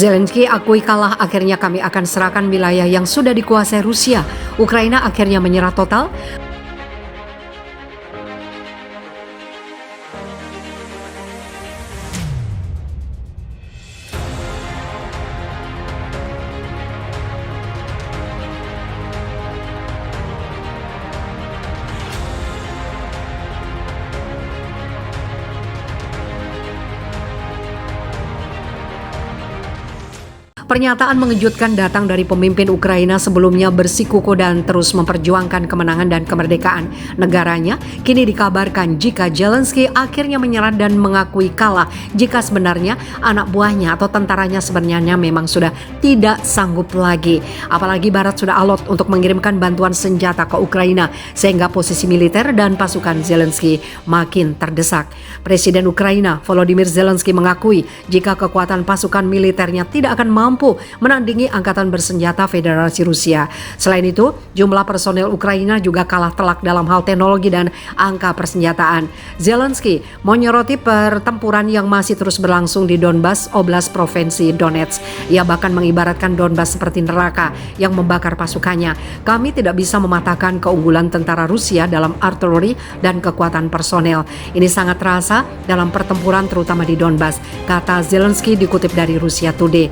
Zelensky akui kalah, akhirnya kami akan serahkan wilayah yang sudah dikuasai Rusia. Ukraina akhirnya menyerah total. Pernyataan mengejutkan datang dari pemimpin Ukraina sebelumnya bersikukuh dan terus memperjuangkan kemenangan dan kemerdekaan negaranya. Kini dikabarkan jika Zelensky akhirnya menyerah dan mengakui kalah jika sebenarnya anak buahnya atau tentaranya sebenarnya memang sudah tidak sanggup lagi. Apalagi Barat sudah alot untuk mengirimkan bantuan senjata ke Ukraina sehingga posisi militer dan pasukan Zelensky makin terdesak. Presiden Ukraina Volodymyr Zelensky mengakui jika kekuatan pasukan militernya tidak akan mampu menandingi angkatan bersenjata Federasi Rusia. Selain itu, jumlah personel Ukraina juga kalah telak dalam hal teknologi dan angka persenjataan. Zelensky menyoroti pertempuran yang masih terus berlangsung di Donbas, Oblast Provinsi Donetsk. Ia bahkan mengibaratkan Donbas seperti neraka yang membakar pasukannya. Kami tidak bisa mematahkan keunggulan tentara Rusia dalam artileri dan kekuatan personel. Ini sangat terasa dalam pertempuran terutama di Donbas, kata Zelensky dikutip dari Russia Today.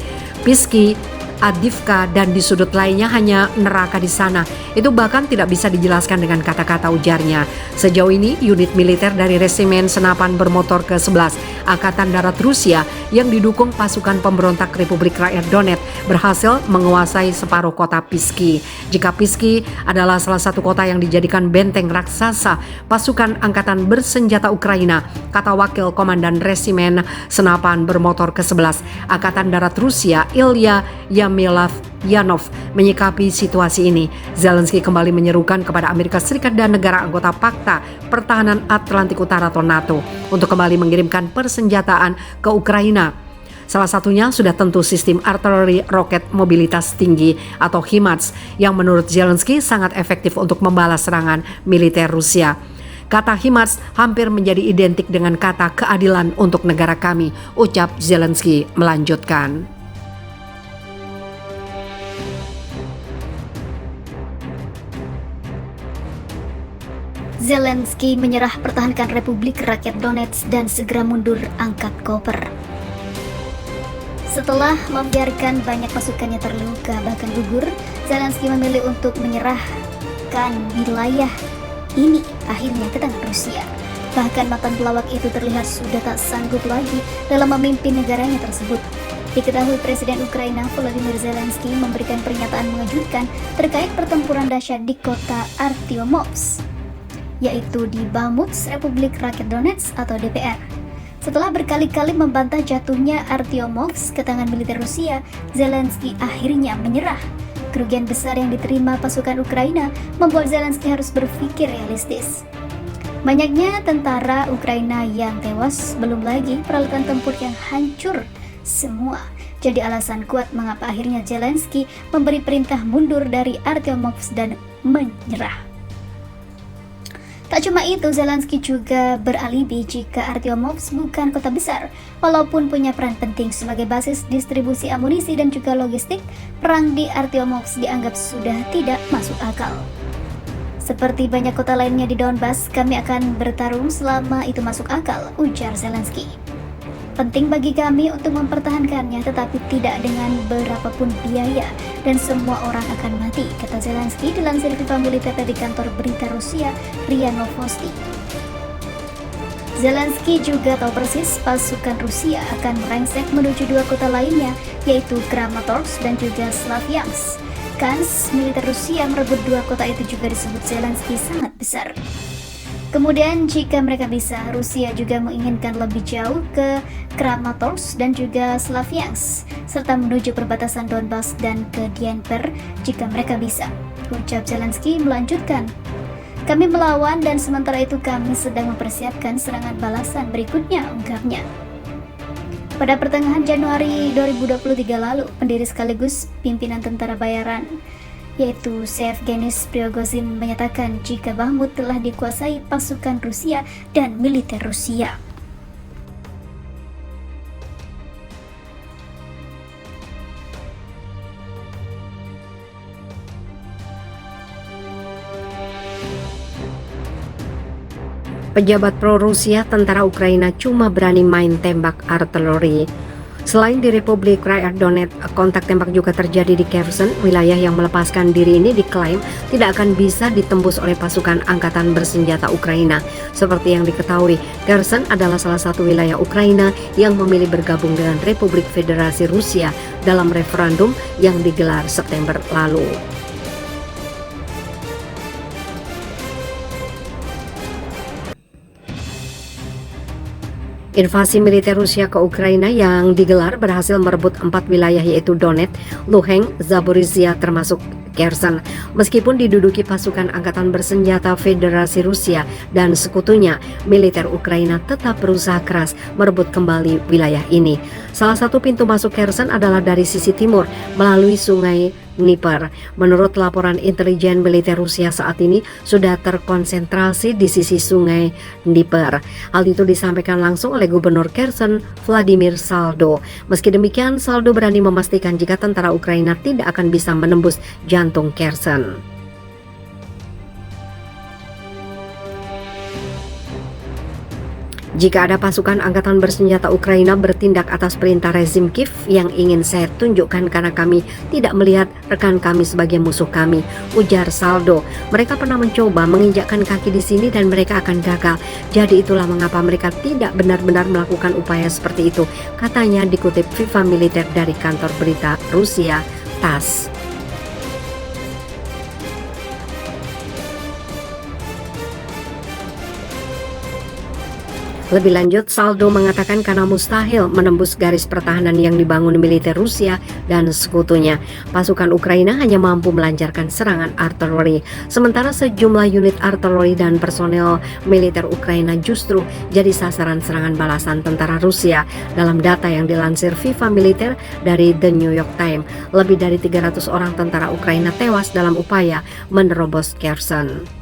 Piski, Adivka, dan di sudut lainnya hanya neraka di sana. Itu bahkan tidak bisa dijelaskan dengan kata-kata, ujarnya. Sejauh ini, unit militer dari Resimen Senapan Bermotor ke-11 Angkatan Darat Rusia yang didukung pasukan pemberontak Republik Rakyat Donetsk berhasil menguasai separuh kota Piski. Jika Piski adalah salah satu kota yang dijadikan benteng raksasa pasukan angkatan bersenjata Ukraina, kata Wakil Komandan Resimen Senapan Bermotor ke-11 Angkatan Darat Rusia, Ilya Yanov, menyikapi situasi ini. Zelensky kembali menyerukan kepada Amerika Serikat dan negara anggota Pakta Pertahanan Atlantik Utara atau NATO untuk kembali mengirimkan persenjataan ke Ukraina. Salah satunya sudah tentu sistem artileri roket mobilitas tinggi atau HIMARS yang menurut Zelensky sangat efektif untuk membalas serangan militer Rusia. Kata HIMARS hampir menjadi identik dengan kata keadilan untuk negara kami, ucap Zelensky melanjutkan. Zelensky menyerah, pertahankan Republik Rakyat Donetsk dan segera mundur, angkat koper. Setelah membiarkan banyak pasukannya terluka bahkan gugur, Zelensky memilih untuk menyerahkan wilayah ini akhirnya ke tangan Rusia. Bahkan mantan pelawak itu terlihat sudah tak sanggup lagi dalam memimpin negaranya tersebut. Diketahui Presiden Ukraina Volodymyr Zelensky memberikan pernyataan mengejutkan terkait pertempuran dahsyat di kota Artyomovsk, yaitu di Bakhmut, Republik Rakyat Donetsk atau DPR. Setelah berkali-kali membantah jatuhnya Artyomovsk ke tangan militer Rusia, Zelensky akhirnya menyerah. Kerugian besar yang diterima pasukan Ukraina membuat Zelensky harus berpikir realistis. Banyaknya tentara Ukraina yang tewas, belum lagi peralatan tempur yang hancur semua, jadi alasan kuat mengapa akhirnya Zelensky memberi perintah mundur dari Artyomovsk dan menyerah. Tak cuma itu, Zelensky juga beralibi jika Artyomovsk bukan kota besar. Walaupun punya peran penting sebagai basis distribusi amunisi dan juga logistik, perang di Artyomovsk dianggap sudah tidak masuk akal. Seperti banyak kota lainnya di Donbas, kami akan bertarung selama itu masuk akal, ujar Zelensky. Penting bagi kami untuk mempertahankannya, tetapi tidak dengan berapapun biaya, dan semua orang akan mati, kata Zelensky dilansir FIFA militer dari kantor berita Rusia RIA Novosti. Zelensky juga tahu persis pasukan Rusia akan melengsek menuju dua kota lainnya, yaitu Kramatorsk dan juga Slavyansk. Kans militer Rusia merebut dua kota itu juga disebut Zelensky sangat besar. Kemudian jika mereka bisa, Rusia juga menginginkan lebih jauh ke Kramatorsk dan juga Slavyansk, serta menuju perbatasan Donbas dan ke Dnieper jika mereka bisa, ucap Zelensky melanjutkan. Kami melawan dan sementara itu kami sedang mempersiapkan serangan balasan berikutnya, ungkapnya. Pada pertengahan Januari 2023 lalu, pendiri sekaligus pimpinan tentara bayaran yaitu Yevgeny Prigozhin menyatakan jika Bakhmut telah dikuasai pasukan Rusia dan militer Rusia. Pejabat pro-Rusia, tentara Ukraina cuma berani main tembak artileri. Selain di Republik Rakyat Donetsk, kontak tembak juga terjadi di Kherson. Wilayah yang melepaskan diri ini diklaim tidak akan bisa ditembus oleh pasukan angkatan bersenjata Ukraina. Seperti yang diketahui, Kherson adalah salah satu wilayah Ukraina yang memilih bergabung dengan Republik Federasi Rusia dalam referendum yang digelar September lalu. Invasi militer Rusia ke Ukraina yang digelar berhasil merebut 4 wilayah yaitu Donetsk, Luhansk, Zaporizhia termasuk Kherson. Meskipun diduduki pasukan angkatan bersenjata Federasi Rusia dan sekutunya, militer Ukraina tetap berusaha keras merebut kembali wilayah ini. Salah satu pintu masuk Kherson adalah dari sisi timur melalui sungai Dnieper. Menurut laporan intelijen militer Rusia saat ini sudah terkonsentrasi di sisi sungai Dnieper. Hal itu disampaikan langsung oleh Gubernur Kherson, Vladimir Saldo. Meski demikian, Saldo berani memastikan jika tentara Ukraina tidak akan bisa menembus jantung Kherson. Jika ada pasukan angkatan bersenjata Ukraina bertindak atas perintah rezim Kiev yang ingin saya tunjukkan karena kami tidak melihat rekan kami sebagai musuh kami, ujar Saldo. Mereka pernah mencoba menginjakkan kaki di sini dan mereka akan gagal. Jadi itulah mengapa mereka tidak benar-benar melakukan upaya seperti itu, katanya dikutip Viva Militer dari kantor berita Rusia, TASS. Lebih lanjut, Saldo mengatakan karena mustahil menembus garis pertahanan yang dibangun militer Rusia dan sekutunya. Pasukan Ukraina hanya mampu melancarkan serangan artileri. Sementara sejumlah unit artileri dan personel militer Ukraina justru jadi sasaran serangan balasan tentara Rusia. Dalam data yang dilansir Viva Militer dari The New York Times, lebih dari 300 orang tentara Ukraina tewas dalam upaya menerobos Kherson.